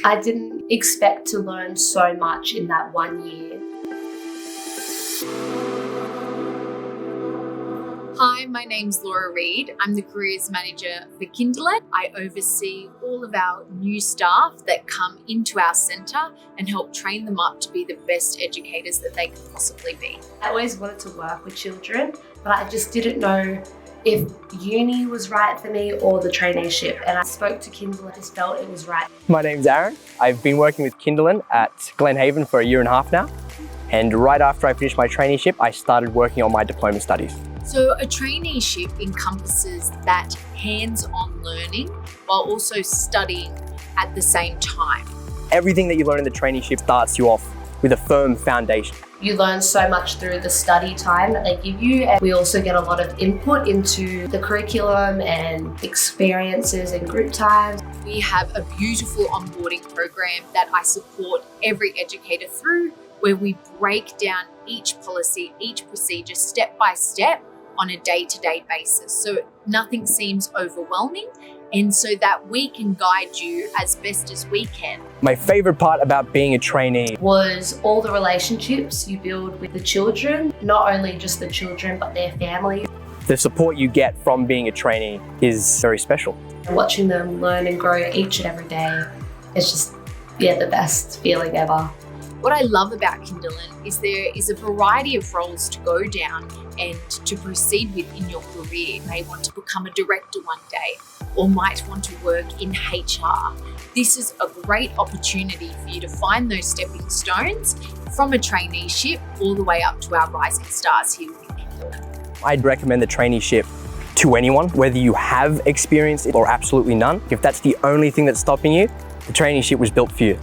I didn't expect to learn so much in that 1 year. Hi, my name's Laura Reid. I'm the Careers Manager for Kindalin. I oversee all of our new staff that come into our centre and help train them up to be the best educators that they can possibly be. I always wanted to work with children, but I just didn't know if uni was right for me or the traineeship. And I spoke to Kindalin, I just felt it was right. My name's Aaron. I've been working with Kindalin at Glenhaven for 1.5 years now. And right after I finished my traineeship, I started working on my diploma studies. So a traineeship encompasses that hands-on learning while also studying at the same time. Everything that you learn in the traineeship starts you off with a firm foundation. You learn so much through the study time that they give you, and we also get a lot of input into the curriculum and experiences and group times. We have a beautiful onboarding program that I support every educator through, where we break down each policy, each procedure step by step on a day-to-day basis. So nothing seems overwhelming, and so that we can guide you as best as we can. My favourite part about being a trainee was all the relationships you build with the children, not only just the children, but their family. The support you get from being a trainee is very special. Watching them learn and grow each and every day is just, the best feeling ever. What I love about Kindalin is there is a variety of roles to go down and to proceed with in your career. You may want to become a director one day or might want to work in HR. This is a great opportunity for you to find those stepping stones from a traineeship all the way up to our rising stars here within Kindalin. I'd recommend the traineeship to anyone, whether you have experience or absolutely none. If that's the only thing that's stopping you, the traineeship was built for you.